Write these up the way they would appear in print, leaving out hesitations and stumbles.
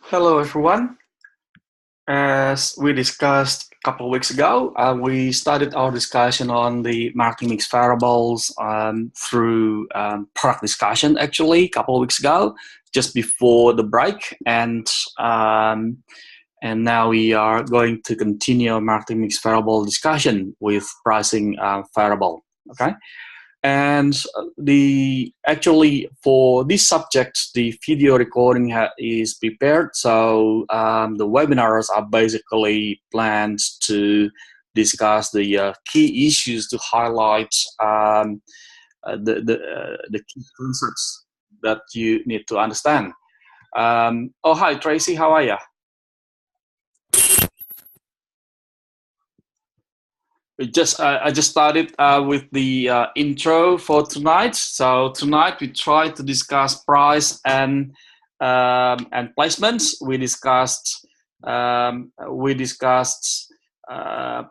Hello, everyone. As we discussed a couple of weeks ago, we started our discussion on the marketing mix variables through product discussion, actually, a couple of weeks ago, just before the break. And now we are going to continue our marketing mix variable discussion with pricing variable. Okay. And actually for this subject, the video recording is prepared. So the webinars are basically planned to discuss the key issues to highlight the key concepts that you need to understand. Oh, hi, Tracy, how are you? I just started with the intro for tonight. So tonight we try to discuss price and placements. We discussed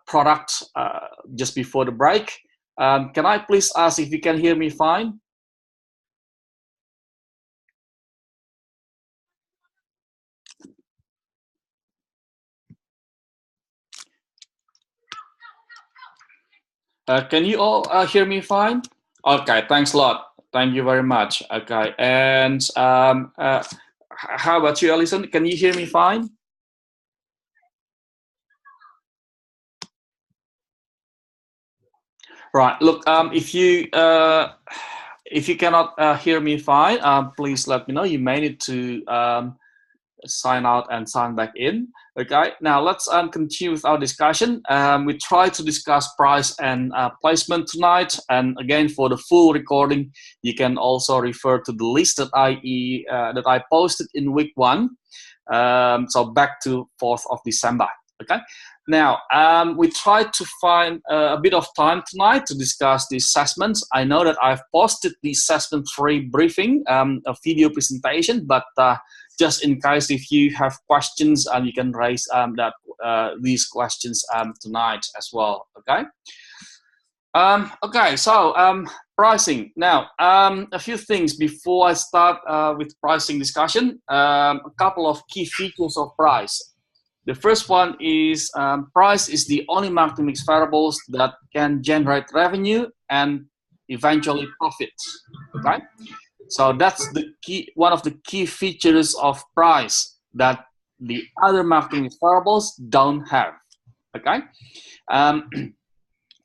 product just before the break. Can I please ask if you can hear me fine? Can you all hear me fine? Okay, thanks a lot. Thank you very much. Okay, and how about you, Alison? Can you hear me fine? Right. Look, if you cannot hear me fine, please let me know. You may need to sign out and sign back in. Okay. Now let's continue with our discussion. We try to discuss price and placement tonight. And again, for the full recording, you can also refer to the list that I posted in week 1. So back to 4th of December. Okay. Now, we tried to find a bit of time tonight to discuss the assessments. I know that I've posted the assessment free briefing, a video presentation, but just in case if you have questions, you can raise these questions tonight as well, okay? Okay, so pricing. Now, a few things before I start with pricing discussion. A couple of key features of price. The first one is price is the only marketing mix variables that can generate revenue and eventually profit. Okay, so that's the key. One of the key features of price that the other marketing mix variables don't have. Okay,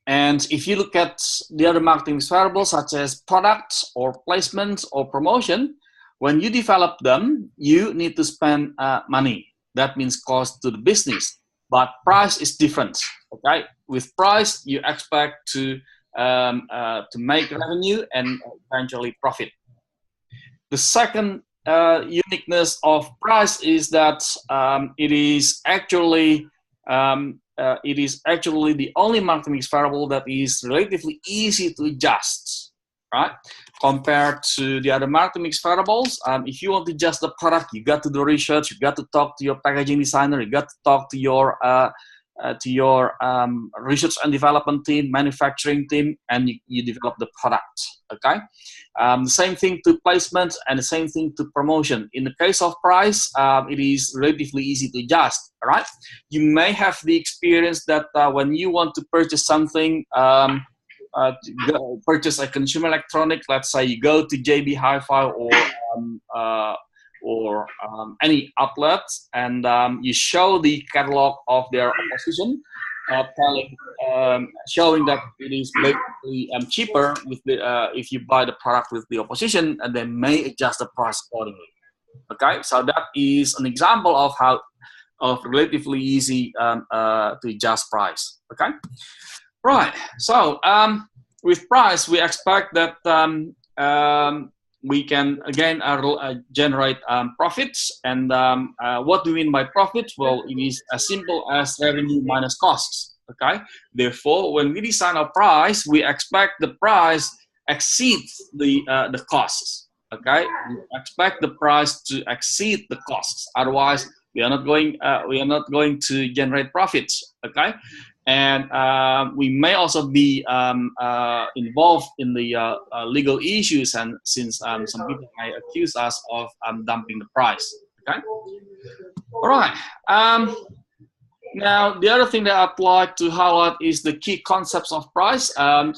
and if you look at the other marketing mix variables such as products or placement or promotion, when you develop them, you need to spend money. That means cost to the business, but price is different. Okay, with price you expect to make revenue and eventually profit. The second uniqueness of price is that it is actually the only marketing mix variable that is relatively easy to adjust, right? Compared to the other marketing mix variables, if you want to adjust the product, you got to do research, you got to talk to your packaging designer, you got to talk to your research and development team, manufacturing team, and you develop the product. Okay, the same thing to placement and the same thing to promotion. In the case of price, it is relatively easy to adjust. All right, you may have the experience that when you want to purchase something. Purchase a consumer electronic, let's say you go to JB Hi-Fi or any outlet, and you show the catalog of their opposition, showing that it is basically cheaper with if you buy the product with the opposition, and they may adjust the price accordingly. Okay, so that is an example of relatively easy to adjust price. Okay. Right, so with price, we expect that we can again generate profits. And what do we mean by profit? Well, it is as simple as revenue minus costs. Okay, therefore, when we design a price, we expect the price exceeds the costs. Okay, we expect the price to exceed the costs. Otherwise, we are not going to generate profits. Okay. And we may also be involved in the legal issues, and since some people may accuse us of dumping the price. Okay. All right. Now, the other thing that I'd like to highlight is the key concepts of price. Some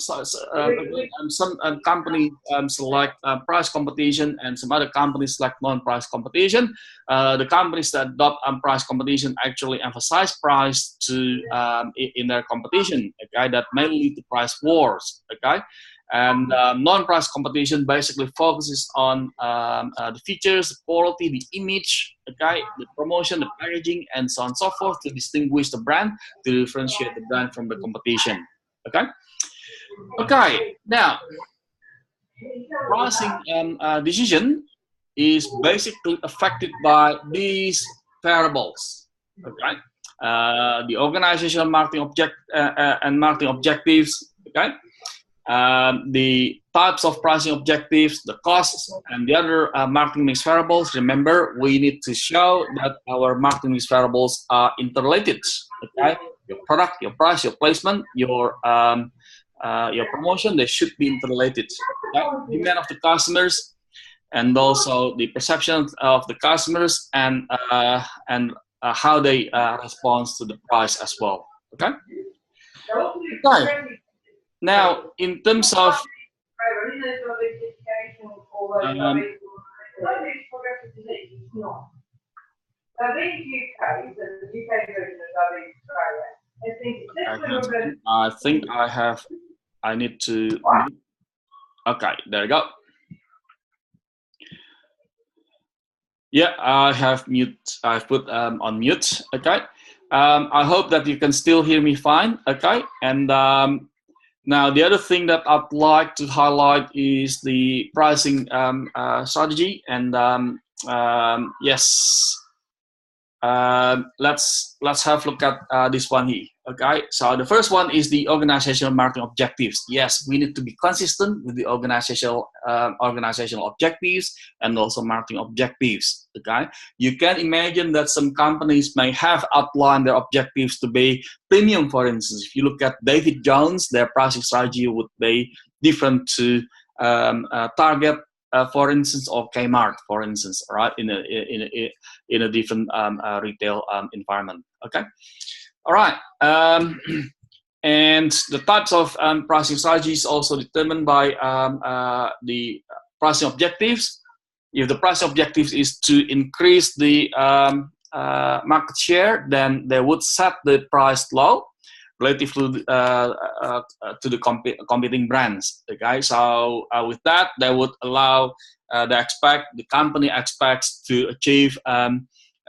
companies select price competition, and some other companies select non-price competition. The companies that adopt price competition actually emphasize price in their competition. Okay, that may lead to price wars. Okay. And non-price competition basically focuses on the features, the quality, the image, okay, the promotion, the packaging, and so on and so forth to distinguish the brand, to differentiate the brand from the competition. Okay. Okay. Now, pricing decision is basically affected by these variables. Okay. The organizational marketing and marketing objectives. Okay. The types of pricing objectives, the costs, and the other marketing mix variables. Remember, we need to show that our marketing mix variables are interrelated. Okay, your product, your price, your placement, your promotion, they should be interrelated. Okay? Demand of the customers, and also the perception of the customers, and how they respond to the price as well. Okay. Okay. Now, in terms of I think I need to. Okay, there you go. Yeah, I've put on mute. Okay. I hope that you can still hear me fine. Okay, and now, the other thing that I'd like to highlight is the pricing strategy. And yes, let's have a look at this one here. Okay, so the first one is the organizational marketing objectives. Yes, we need to be consistent with the organizational objectives and also marketing objectives. Okay, you can imagine that some companies may have outlined their objectives to be premium. For instance, if you look at David Jones, their pricing strategy would be different to Target, for instance, or Kmart, for instance, right? In a different retail environment. Okay. All right, and the types of pricing strategies also determined by the pricing objectives. If the price objective is to increase the market share, then they would set the price low relative to the competing brands. Okay, so with that, they would allow the company expects to achieve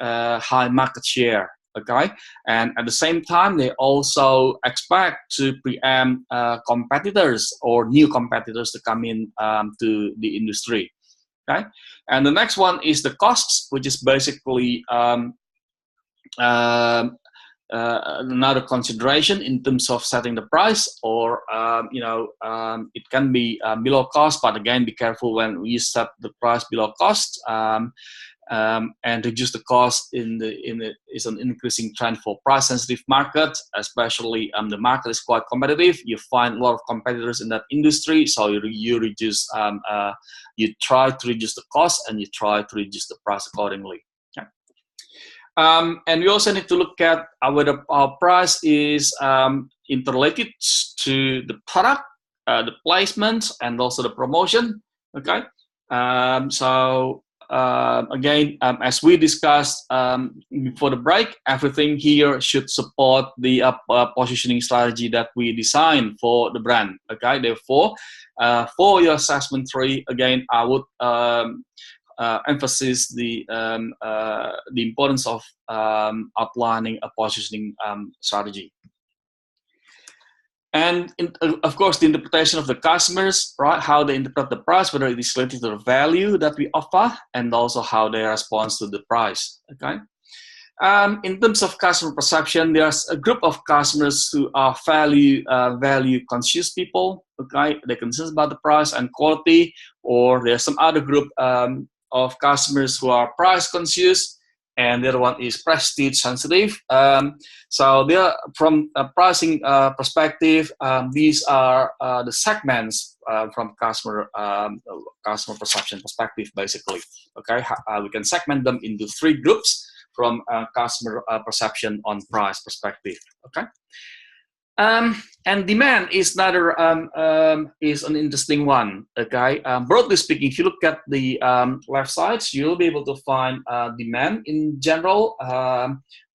high market share. Okay, and at the same time, they also expect to preempt competitors or new competitors to come in to the industry. Okay, and the next one is the costs, which is basically another consideration in terms of setting the price, or it can be below cost, but again, be careful when you set the price below cost. And reduce the cost is an increasing trend for price-sensitive market, especially the market is quite competitive. You find a lot of competitors in that industry, so you reduce, you try to reduce the cost and you try to reduce the price accordingly. Okay. And we also need to look at whether our price is interrelated to the product, the placement, and also the promotion. Okay, again, as we discussed before the break, everything here should support the positioning strategy that we designed for the brand. Okay, therefore, for your assessment 3, again, I would emphasize the importance of outlining a positioning strategy. And of course, the interpretation of the customers, right? How they interpret the price, whether it is related to the value that we offer, and also how they respond to the price. Okay. In terms of customer perception, there's a group of customers who are value conscious people. Okay, they're concerned about the price and quality, or there's some other group of customers who are price conscious, and the other one is prestige sensitive. So they are, from a pricing perspective, these are the segments from customer perception perspective, basically. Okay, we can segment them into 3 groups. from customer perception on price perspective. Okay. And demand is another is an interesting one. Okay, broadly speaking, if you look at the left side, you'll be able to find demand in general,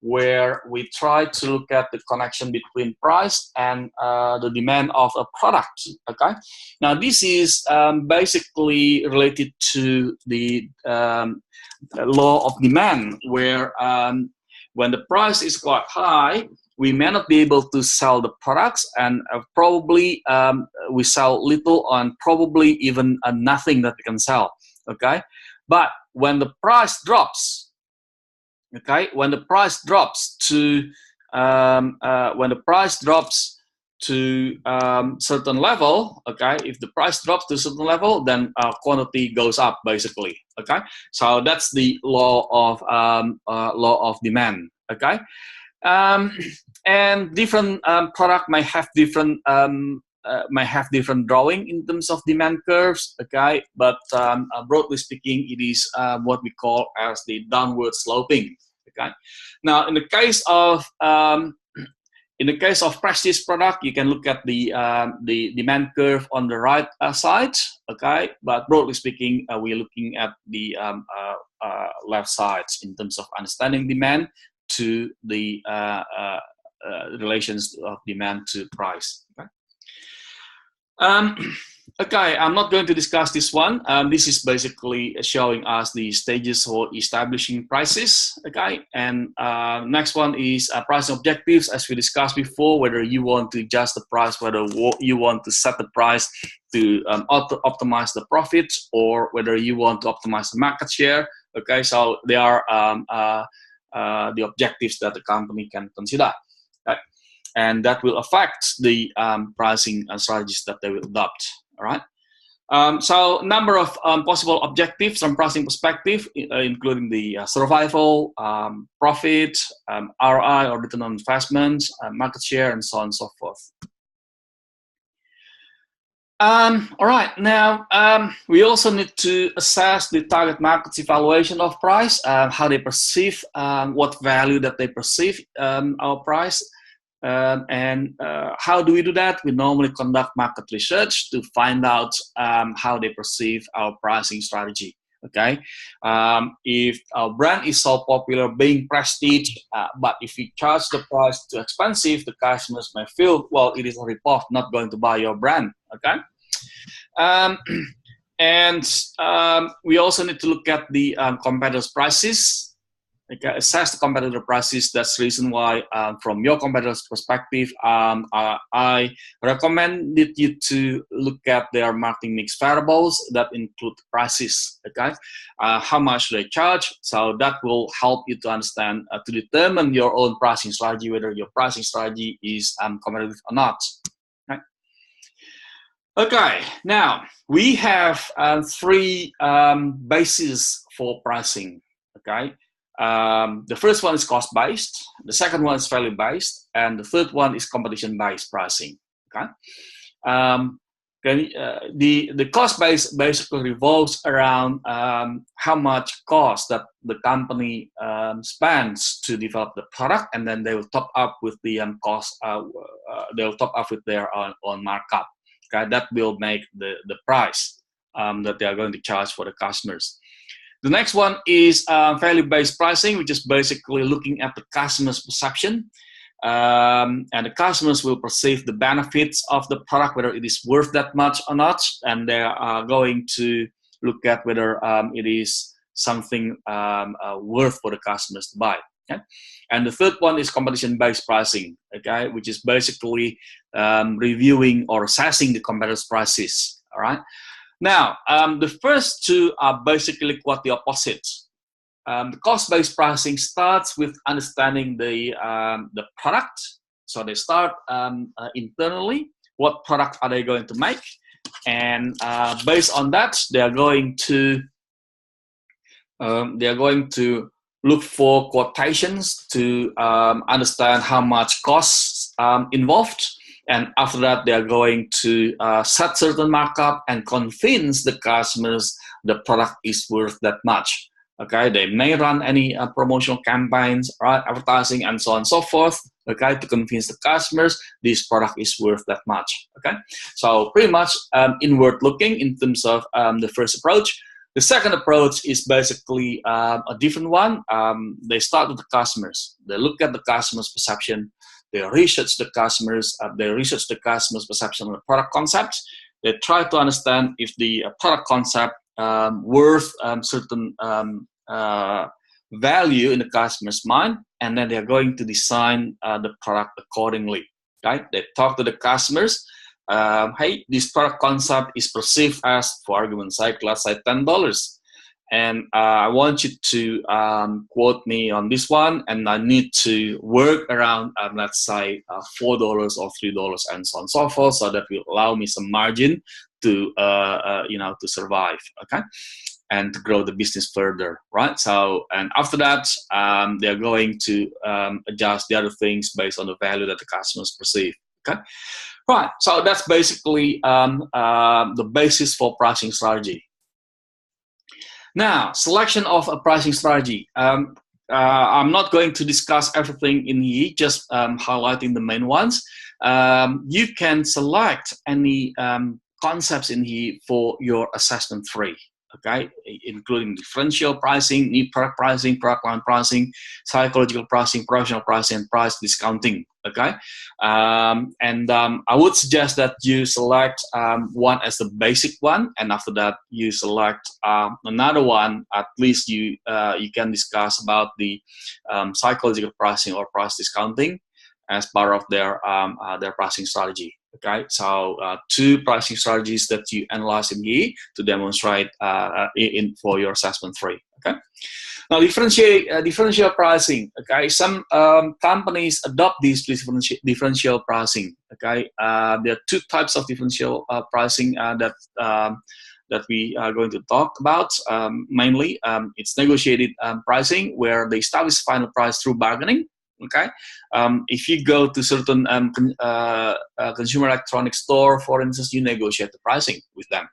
where we try to look at the connection between price and the demand of a product. Okay, now this is basically related to the law of demand, where when the price is quite high, we may not be able to sell the products, and probably we sell little and probably even nothing that we can sell. Okay, but when the price drops, okay, when the price drops to certain level, okay, if the price drops to a certain level, then quantity goes up basically. Okay, so that's the law of demand. Okay. And different product may have different drawing in terms of demand curves. Okay, but broadly speaking, it is what we call as the downward sloping. Okay, now in the case of prestige product, you can look at the demand curve on the right side. Okay, but broadly speaking, we're looking at the left side in terms of understanding demand to the relations of demand to price. Okay? Okay, I'm not going to discuss this one. This is basically showing us the stages for establishing prices. Okay, and next one is pricing objectives, as we discussed before, whether you want to adjust the price, whether you want to set the price to optimize the profit, or whether you want to optimize the market share. Okay, so they are the objectives that the company can consider, right? And that will affect the pricing strategies that they will adopt. All right. So number of possible objectives from pricing perspective, including the survival, profit, ROI or return on investment, market share, and so on and so forth. All right, now we also need to assess the target market's evaluation of price, how they perceive, what value that they perceive our price, and how do we do that? We normally conduct market research to find out how they perceive our pricing strategy. Okay, if our brand is so popular, being prestige, but if we charge the price too expensive, the customers may feel, well, it is a ripoff, not going to buy your brand. Okay, and we also need to look at the competitors' prices. Okay, assess the competitor prices. That's the reason why, from your competitor's perspective, I recommended you to look at their marketing mix variables that include prices. Okay, how much they charge. So that will help you to understand, to determine your own pricing strategy, whether your pricing strategy is competitive or not. Okay. Okay. Now we have three bases for pricing. Okay. The first one is cost-based, the second one is value-based, and the third one is competition-based pricing. Okay, the cost-based basically revolves around how much cost that the company spends to develop the product, and then they will top up with the cost. They will top up with their own markup. Okay, that will make the price that they are going to charge for the customers. The next one is value-based pricing, which is basically looking at the customer's perception. And the customers will perceive the benefits of the product, whether it is worth that much or not. And they are going to look at whether it is something worth for the customers to buy. Okay? And the third one is competition-based pricing, okay, which is basically reviewing or assessing the competitors' prices. All right. Now, the first two are basically quite the opposite. The cost-based pricing starts with understanding the product. So they start internally. What product are they going to make? And based on that, they are going to look for quotations to understand how much costs involved. And after that, they are going to set certain markup and convince the customers the product is worth that much. Okay, they may run any promotional campaigns, right, advertising, and so on and so forth. Okay, to convince the customers this product is worth that much. Okay, so pretty much inward looking in terms of the first approach. The second approach is basically a different one. They start with the customers. They look at the customer's perception. They research the customers. Perception on the product concept. They try to understand if the product concept worth certain value in the customer's mind, and then they are going to design the product accordingly. Right? They talk to the customers. Hey, this product concept is perceived as, for argument's sake, let's say $10, and I want you to quote me on this one, and I need to work around, let's say, $4 or $3, and so on and so forth, so that will allow me some margin to to survive, okay, and to grow the business further, right? So, and after that, they're going to adjust the other things based on the value that the customers perceive, okay. Right, so that's basically the basis for pricing strategy. Now, selection of a pricing strategy. I'm not going to discuss everything in here, just highlighting the main ones. You can select any concepts in here for your assessment 3. Okay, including differential pricing, new product pricing, product line pricing, psychological pricing, professional pricing, and price discounting. Okay, I would suggest that you select one as the basic one, and after that you select another one. At least you can discuss about the psychological pricing or price discounting as part of their pricing strategy. Okay, so 2 pricing strategies that you analyze in here to demonstrate for your assessment 3. Okay, now differential pricing. Okay, some companies adopt these differential pricing. Okay, there are 2 types of differential pricing that we are going to talk about. Mainly, it's negotiated pricing, where they establish final price through bargaining. Okay, if you go to certain consumer electronics store, for instance, you negotiate the pricing with them.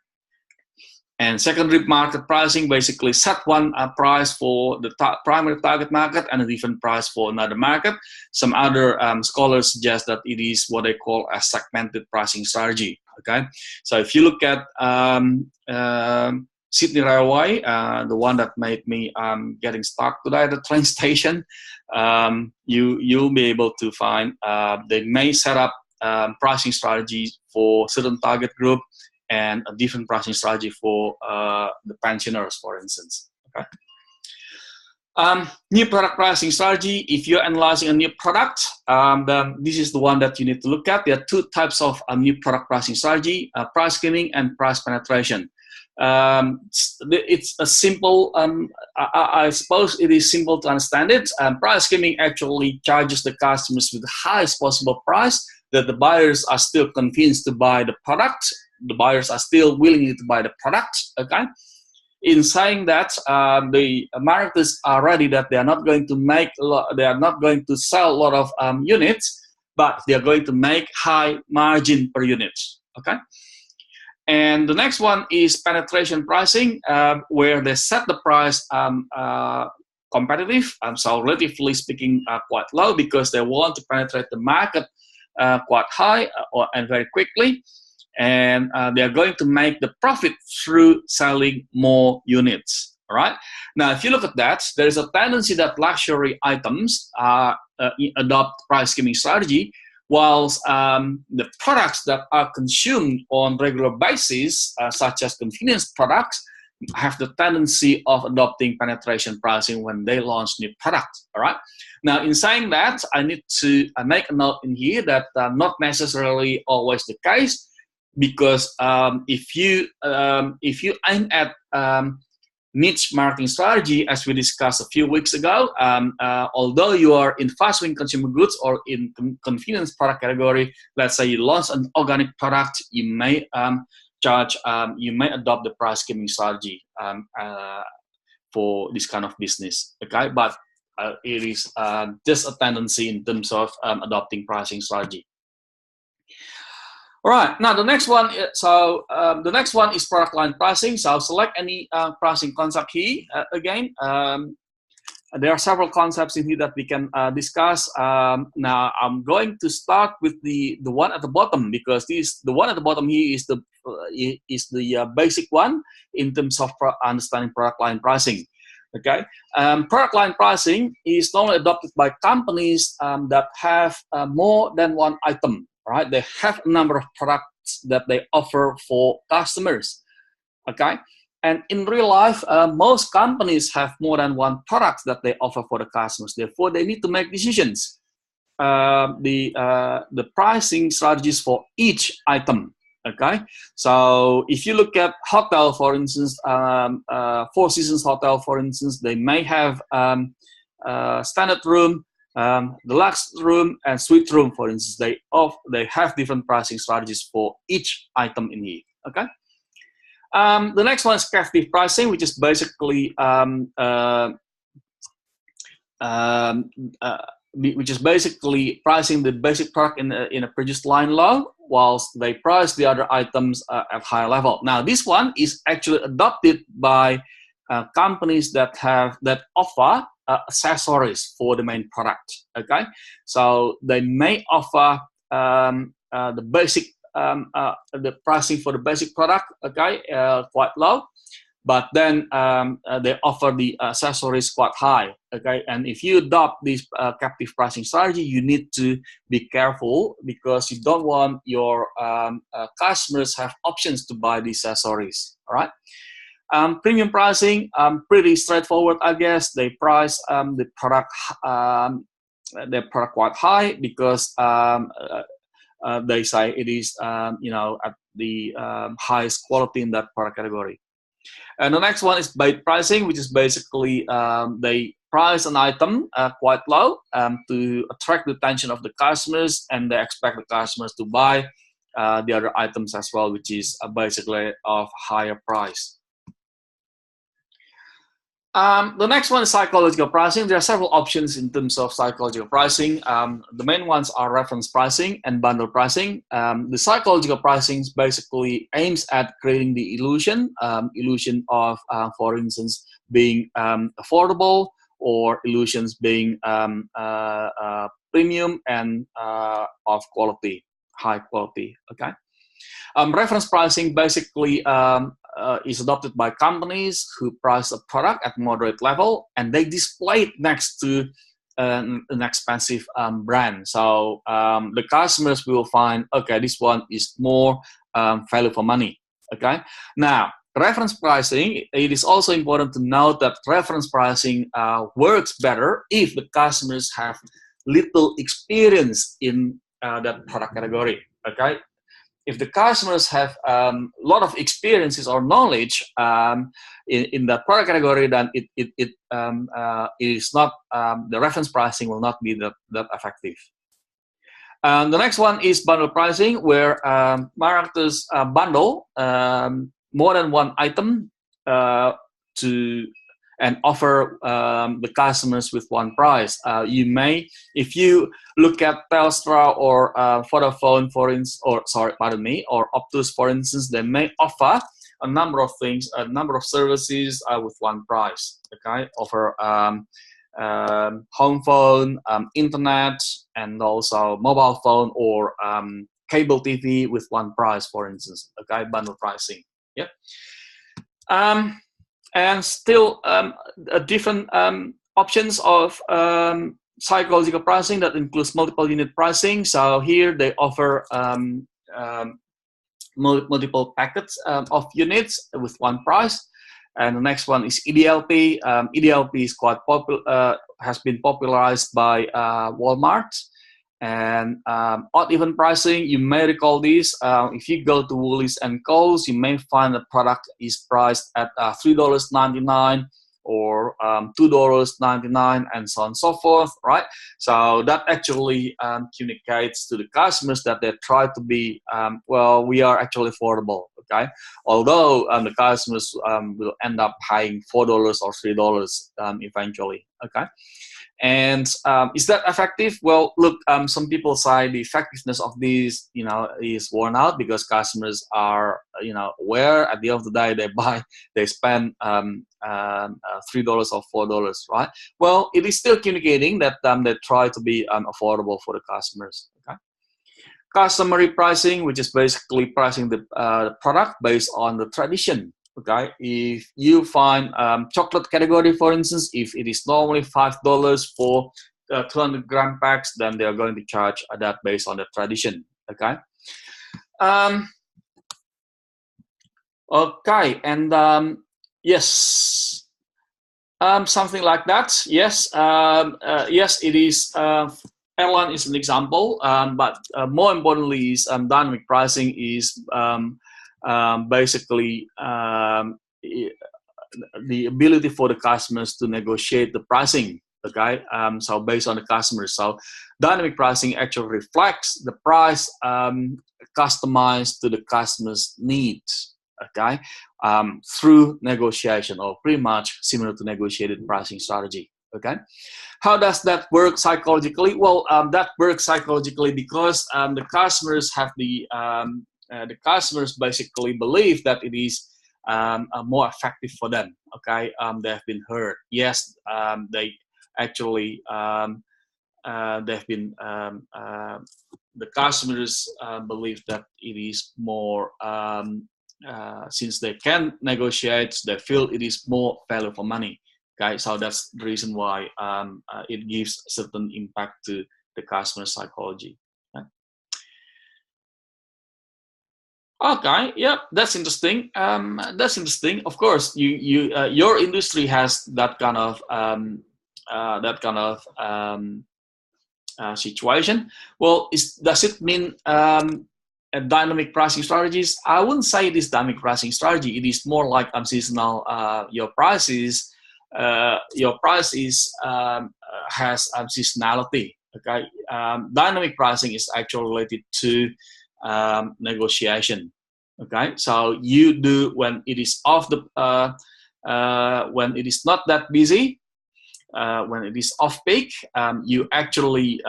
And secondary market pricing basically set one price for the primary target market and a different price for another market. Some other scholars suggest that it is what they call a segmented pricing strategy. Okay, so if you look at Sydney Railway, the one that made me getting stuck today at the train station, you'll be able to find they may set up pricing strategies for certain target group and a different pricing strategy for the pensioners, for instance. Okay. New product pricing strategy. If you're analyzing a new product, then this is the one that you need to look at. There are 2 types of new product pricing strategy: price skimming and price penetration. It's a simple, I suppose it is simple to understand it. Price skimming actually charges the customers with the highest possible price that the buyers are still convinced to buy the product. The buyers are still willing to buy the product. Okay. In saying that, the marketers are ready that they are not going to sell a lot of units, but they are going to make high margin per unit. Okay. And the next one is penetration pricing, where they set the price competitive, so relatively speaking quite low, because they want to penetrate the market quite high and very quickly, and they are going to make the profit through selling more units. All right. Now, if you look at that, there is a tendency that luxury items adopt price skimming strategy, whilst the products that are consumed on regular basis, such as convenience products, have the tendency of adopting penetration pricing when they launch new products. All right. Now, in saying that, I need to make a note in here that not necessarily always the case, because if you aim at niche marketing strategy, as we discussed a few weeks ago, although you are in fast-moving consumer goods or in convenience product category, let's say you launch an organic product, you may adopt the price skimming strategy for this kind of business. Okay, but it is just a tendency in terms of adopting pricing strategy. All right, now the next one, the next one is product line pricing. So select any pricing concept here. Again, there are several concepts in here that we can discuss. Now I'm going to start with the one at the bottom, because the one at the bottom here is the basic one in terms of understanding product line pricing. Okay, product line pricing is normally adopted by companies that have more than one item. Right, they have a number of products that they offer for customers. Okay, and in real life, most companies have more than one product that they offer for the customers. Therefore, they need to make decisions. The pricing strategies for each item. Okay, so if you look at hotel, for instance, Four Seasons Hotel, for instance, they may have standard room, deluxe room, and suite room, for instance. They have different pricing strategies for each item in here. Okay. The next one is captive pricing, which is basically pricing the basic product in a purchase line low, whilst they price the other items at higher level. Now, this one is actually adopted by companies that offer accessories for the main product. Okay, so they may offer the basic the pricing for the basic product, okay, quite low, but then they offer the accessories quite high. Okay, and if you adopt this captive pricing strategy, you need to be careful, because you don't want your customers have options to buy these accessories. All right. Premium pricing, pretty straightforward, I guess. They price the product quite high, because they say it is at the highest quality in that product category. And the next one is bait pricing, which is basically they price an item quite low to attract the attention of the customers, and they expect the customers to buy the other items as well, which is basically of higher price. The next one is psychological pricing. There are several options in terms of psychological pricing. The main ones are reference pricing and bundle pricing. The psychological pricing basically aims at creating the illusion of, for instance, being affordable, or illusions being premium and of quality, high quality. Okay. Reference pricing basically is adopted by companies who price a product at moderate level, and they display it next to an expensive brand. So the customers will find, okay, this one is more value for money. Okay. Now, reference pricing, it is also important to note that reference pricing works better if the customers have little experience in that product category. Okay. If the customers have a lot of experiences or knowledge in that product category, then it is not, the reference pricing will not be that effective. The next one is bundle pricing, where marketers bundle more than one item and offer the customers with one price. You may, if you look at Telstra or Vodafone, for instance, or Optus, for instance, they may offer a number of things, a number of services with one price. Okay, offer home phone, internet, and also mobile phone or cable TV with one price, for instance. Okay, bundle pricing. Yep. And still different options of psychological pricing that includes multiple unit pricing. So here they offer multiple packets of units with one price. And the next one is EDLP. EDLP is quite popular, has been popularized by Walmart. And odd even pricing, you may recall this. If you go to Woolies and Coles, you may find the product is priced at $3.99 or $2.99, and so on and so forth, right? So that actually communicates to the customers that they try to be, well, we are actually affordable, okay? Although the customers will end up paying $4 or $3 eventually, okay? And is that effective? Well, look, some people say the effectiveness of this, is worn out because customers are, aware at the end of the day they spend $3 or $4, right? Well, it is still communicating that they try to be affordable for the customers. Okay. Customary pricing, which is basically pricing the product based on the tradition. Okay, if you find chocolate category, for instance, if it is normally $5 for 200-gram packs, then they are going to charge that based on the tradition. Okay. Okay, and yes, something like that. Yes, yes, it is. Airline is an example, but more importantly, is dynamic pricing is basically the ability for the customers to negotiate the pricing. Okay, so based on the customers, so dynamic pricing actually reflects the price customized to the customer's needs. Okay, through negotiation, or pretty much similar to negotiated pricing strategy. Okay, how does that work psychologically? Well, that works psychologically because the customers have the customers basically believe that it is more effective for them. Okay, they have been heard. Yes, they actually they've been the customers believe that it is more since they can negotiate, they feel it is more value for money. Okay, so that's the reason why it gives a certain impact to the customer psychology. Okay, yeah, that's interesting. That's interesting. Of course, your industry has that kind of situation. Well, does it mean dynamic pricing strategies? I wouldn't say it is dynamic pricing strategy. It is more like seasonal. Your price is has seasonality. Okay, dynamic pricing is actually related to negotiation. Okay, so you do when it is off the when it is not that busy. When it is off peak, you actually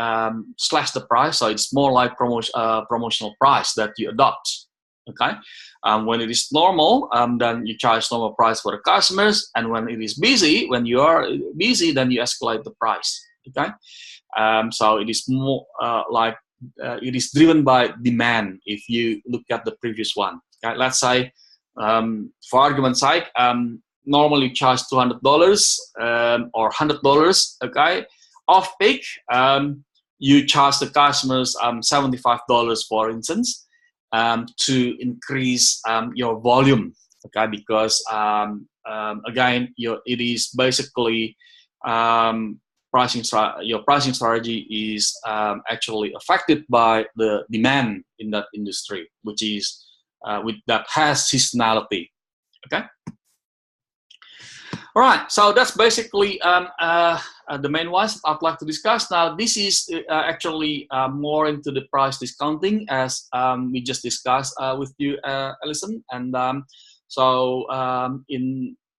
slash the price, so it's more like promotional price that you adopt. Okay, when it is normal, then you charge normal price for the customers, and when it is busy, when you are busy, then you escalate the price. Okay, so it is more like it is driven by demand. If you look at the previous one, okay? Let's say, for argument's sake, normally charge $200 or $100. Okay, off peak, you charge the customers $75, for instance, to increase your volume. Okay, because again, it is basically your pricing strategy is actually affected by the demand in that industry, which is that has seasonality. Okay. All right, so that's basically the main ones I'd like to discuss. Now, this is actually more into the price discounting, as we just discussed with you, Alison. And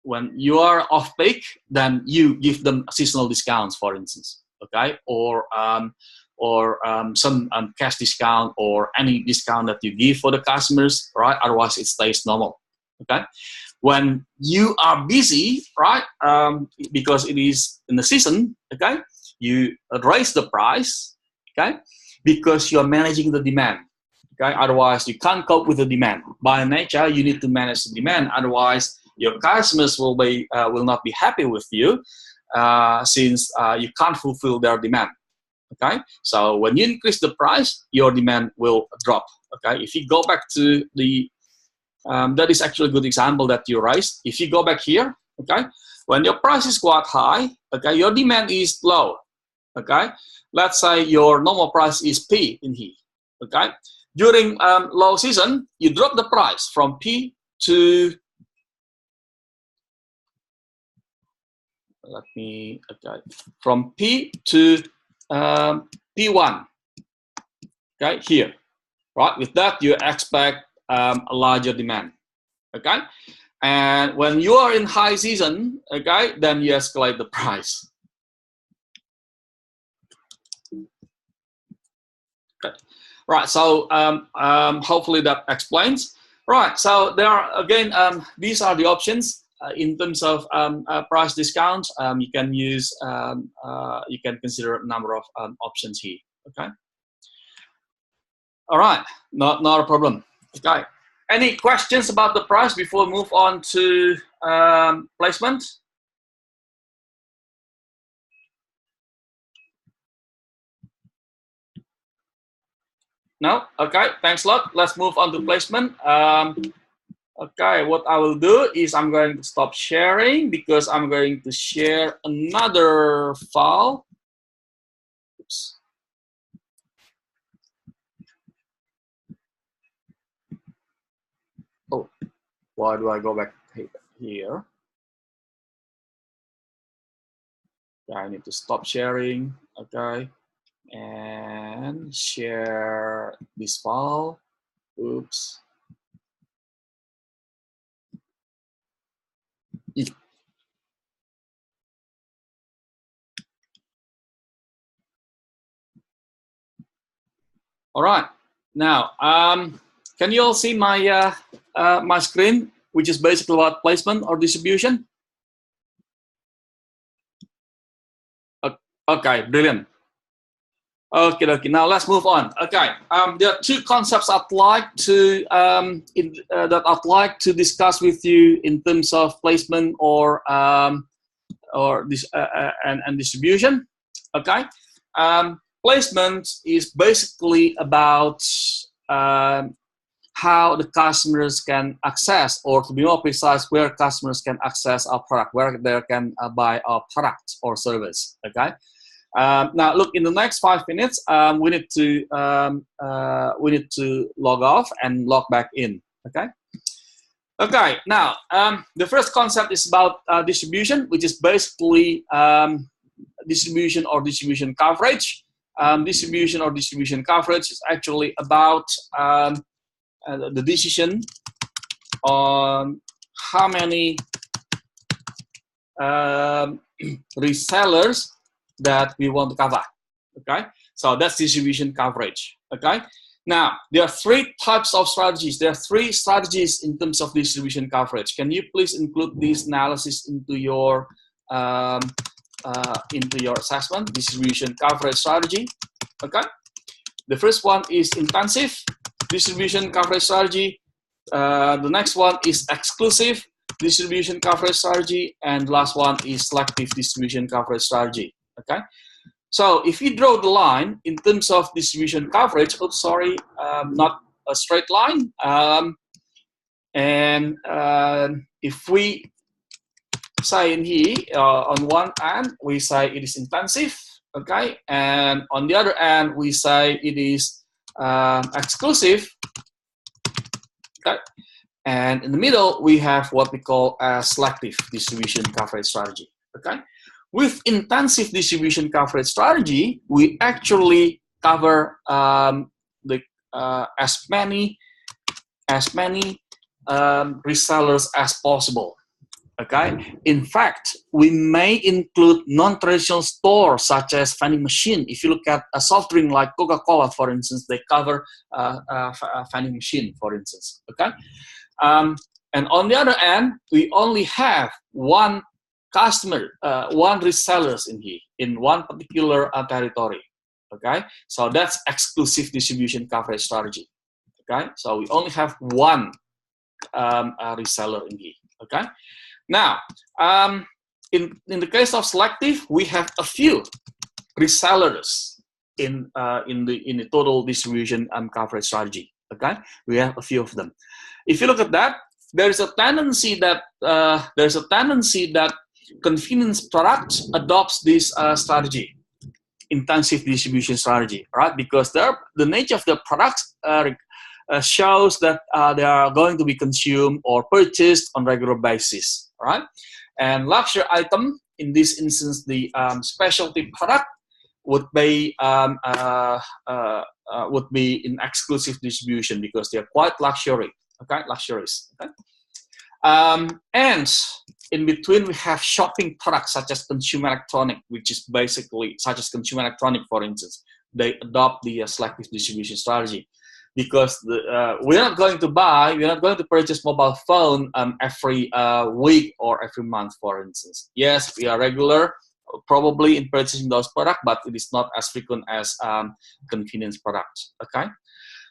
when you are off peak, then you give them seasonal discounts, for instance, okay, or some cash discount or any discount that you give for the customers, right? Otherwise, it stays normal, okay. When you are busy, right, because it is in the season, okay, you raise the price, okay, because you are managing the demand, okay. Otherwise, you can't cope with the demand. By nature, you need to manage the demand. Otherwise, your customers will not be happy with you, since you can't fulfill their demand. Okay, so when you increase the price, your demand will drop. Okay, if you go back to the that is actually a good example that you raised. If you go back here, okay, when your price is quite high, okay, your demand is low. Okay, let's say your normal price is P in here. Okay, during low season, you drop the price from P to from P to P1. Okay, here, right? With that, you expect a larger demand. Okay, and when you are in high season, okay, then you escalate the price. Right, so hopefully that explains. Right, so there are, again, these are the options in terms of price discount. You can use, you can consider a number of options here, okay? All right, not a problem. Okay, any questions about the price before we move on to placement? No? Okay, thanks a lot. Let's move on to placement. Okay, what I will do is I'm going to stop sharing because I'm going to share another file. Oops. Oh, why do I go back here? Okay, I need to stop sharing. Okay, and share this file. Oops. All right. Now, can you all see my my screen, which is basically about placement or distribution? Okay, brilliant. Okay. Now let's move on. Okay. There are two concepts I'd like to that I'd like to discuss with you in terms of placement or this and distribution. Okay. Placement is basically about how the customers can access, or to be more precise, where customers can access our product, where they can buy our product or service. Okay. Now, look, in the next 5 minutes, we need to log off and log back in. Okay. Okay. Now, the first concept is about distribution, which is basically distribution or distribution coverage. Distribution or distribution coverage is actually about the decision on how many resellers that we want to cover. Okay, so that's distribution coverage. Okay, now there are 3 types of strategies. There are 3 strategies in terms of distribution coverage. Can you please include this analysis into your assessment? Distribution coverage strategy. Okay, the first one is intensive distribution coverage strategy. The next one is exclusive distribution coverage strategy, and the last one is selective distribution coverage strategy. Okay, so if you draw the line in terms of distribution coverage, not a straight line, if we say in here on one end we say it is intensive, okay, and on the other end we say it is exclusive, okay, and in the middle we have what we call a selective distribution coverage strategy. Okay, with intensive distribution coverage strategy, we actually cover as many resellers as possible. Okay. In fact, we may include non-traditional stores such as vending machine. If you look at a soft drink like Coca-Cola, for instance, they cover a vending machine, for instance. Okay. And on the other end, we only have one customer, one resellers in here, in one particular territory. Okay, so that's exclusive distribution coverage strategy. Okay, so we only have one reseller in here. Okay, now in the case of selective, we have a few resellers in the total distribution coverage strategy. Okay, we have a few of them. If you look at that, there's a tendency that convenience product adopts this strategy, intensive distribution strategy, right? Because the nature of the products shows that they are going to be consumed or purchased on regular basis, right? And luxury item, in this instance, the specialty product would be in exclusive distribution because they are quite luxury, okay, luxuries. Okay? And in between, we have shopping products such as consumer electronic, which is basically such as consumer electronic, for instance, they adopt the selective distribution strategy. Because we're not going to purchase mobile phone every week or every month, for instance. Yes, we are regular, probably in purchasing those products, but it is not as frequent as convenience products. Okay.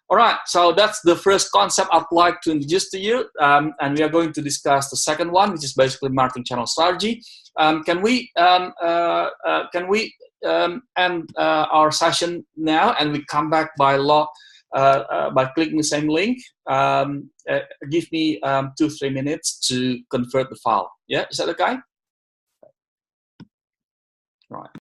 All right. So that's the first concept I'd like to introduce to you, and we are going to discuss the second one, which is basically marketing channel strategy. Can we end our session now, and we come back by clicking the same link? Give me 2-3 minutes to convert the file. Yeah, is that okay? Right.